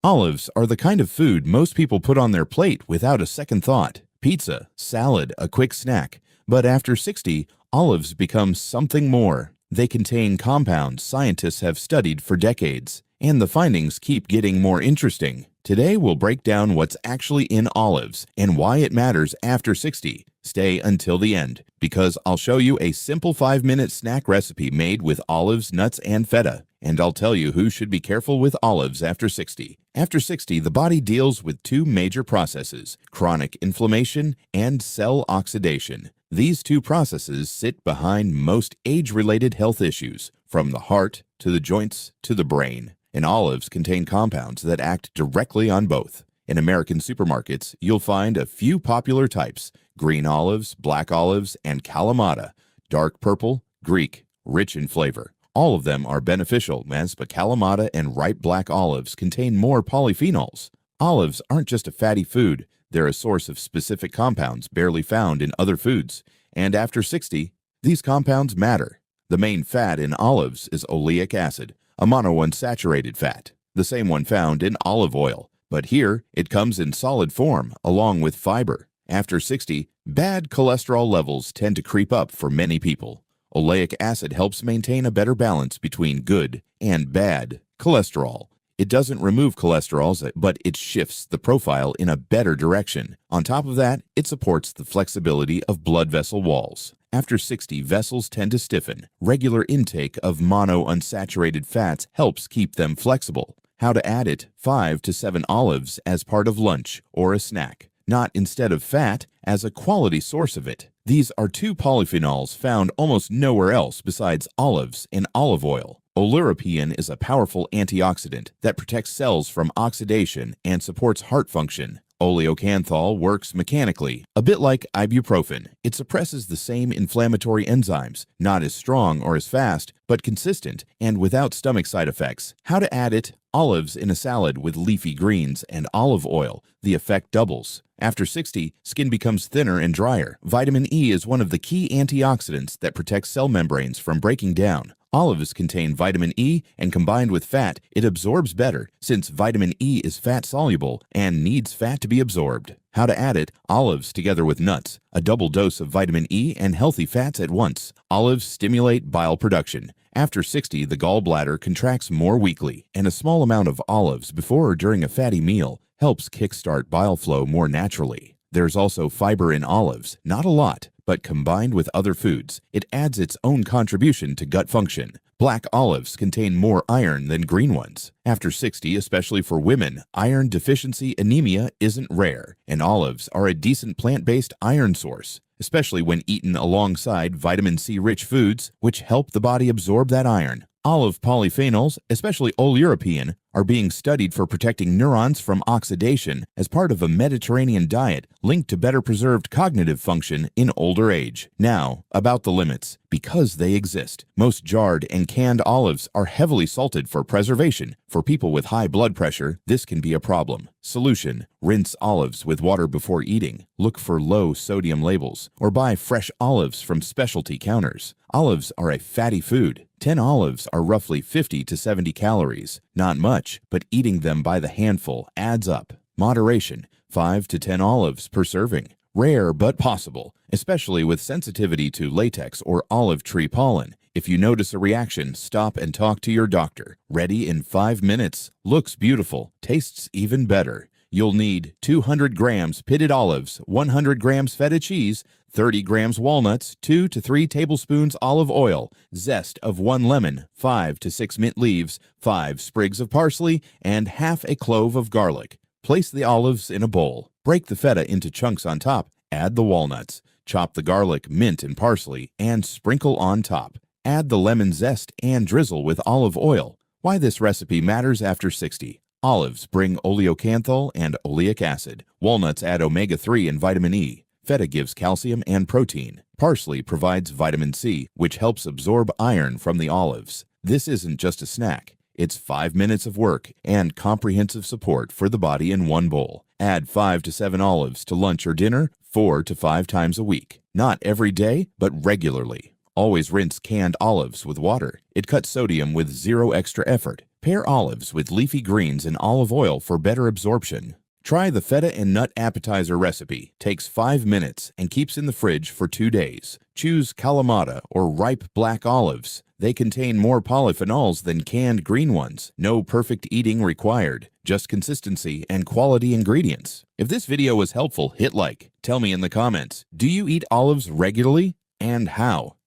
Olives are the kind of food most people put on their plate without a second thought. Pizza, salad, a quick snack. But after 60, olives become something more. They contain compounds scientists have studied for decades, and the findings keep getting more interesting. Today we'll break down what's actually in olives and why it matters after 60. Stay until the end, because I'll show you a simple 5-minute snack recipe made with olives, nuts, and feta. And I'll tell you who should be careful with olives after 60. After 60, the body deals with two major processes: chronic inflammation and cell oxidation. These two processes sit behind most age-related health issues, from the heart to the joints to the brain. And olives contain compounds that act directly on both. In American supermarkets, you'll find a few popular types: green olives, black olives, and Kalamata, dark purple, Greek, rich in flavor. All of them are beneficial, as the Kalamata and ripe black olives contain more polyphenols. Olives aren't just a fatty food, they're a source of specific compounds barely found in other foods. And after 60, these compounds matter. The main fat in olives is oleic acid, a monounsaturated fat, the same one found in olive oil. But here, it comes in solid form, along with fiber. After 60, bad cholesterol levels tend to creep up for many people. Oleic acid helps maintain a better balance between good and bad cholesterol. It doesn't remove cholesterol, but it shifts the profile in a better direction. On top of that, it supports the flexibility of blood vessel walls. After 60, vessels tend to stiffen. Regular intake of monounsaturated fats helps keep them flexible. How to add it: 5 to 7 olives as part of lunch or a snack, not instead of fat, as a quality source of it. These are two polyphenols found almost nowhere else besides olives and olive oil. Oleic is a powerful antioxidant that protects cells from oxidation and supports heart function. Oleocanthal works mechanically, a bit like ibuprofen. It suppresses the same inflammatory enzymes, not as strong or as fast, but consistent and without stomach side effects. How to add it: olives in a salad with leafy greens and olive oil. The effect doubles. After 60, skin becomes thinner and drier. Vitamin E is one of the key antioxidants that protects cell membranes from breaking down. Olives contain vitamin E, and combined with fat, it absorbs better, since vitamin E is fat-soluble and needs fat to be absorbed. How to add it: olives together with nuts, a double dose of vitamin E and healthy fats at once. Olives stimulate bile production. After 60, the gallbladder contracts more weakly, and a small amount of olives before or during a fatty meal helps kickstart bile flow more naturally. There's also fiber in olives, not a lot, but combined with other foods, it adds its own contribution to gut function. Black olives contain more iron than green ones. After 60, especially for women, iron deficiency anemia isn't rare, and olives are a decent plant-based iron source, especially when eaten alongside vitamin C-rich foods, which help the body absorb that iron. Olive polyphenols, especially Oleic, are being studied for protecting neurons from oxidation as part of a Mediterranean diet linked to better preserved cognitive function in older age. Now, about the limits. Because they exist, most jarred and canned olives are heavily salted for preservation. For people with high blood pressure, this can be a problem. Solution: rinse olives with water before eating. Look for low sodium labels, or buy fresh olives from specialty counters. Olives are a fatty food. 10 olives are roughly 50 to 70 calories. Not much, but eating them by the handful adds up. Moderation: 5 to 10 olives per serving. Rare but possible, especially with sensitivity to latex or olive tree pollen. If you notice a reaction, stop and talk to your doctor. Ready in 5 minutes. Looks beautiful. Tastes even better. You'll need 200 grams pitted olives, 100 grams feta cheese, 30 grams walnuts, 2 to 3 tablespoons olive oil, zest of 1 lemon, 5 to 6 mint leaves, 5 sprigs of parsley, and half a clove of garlic. Place the olives in a bowl. Break the feta into chunks on top. Add the walnuts. Chop the garlic, mint, and parsley, and sprinkle on top. Add the lemon zest and drizzle with olive oil. Why this recipe matters after 60. Olives bring oleocanthal and oleic acid. Walnuts add omega-3 and vitamin E. Feta gives calcium and protein. Parsley provides vitamin C, which helps absorb iron from the olives. This isn't just a snack. It's 5 minutes of work and comprehensive support for the body in one bowl. Add 5 to 7 olives to lunch or dinner 4 to 5 times a week. Not every day, but regularly. Always rinse canned olives with water. It cuts sodium with zero extra effort. Pair olives with leafy greens and olive oil for better absorption. Try the feta and nut appetizer recipe. Takes 5 minutes and keeps in the fridge for 2 days. Choose Kalamata or ripe black olives. They contain more polyphenols than canned green ones. No perfect eating required, just consistency and quality ingredients. If this video was helpful, hit like. Tell me in the comments, do you eat olives regularly and how?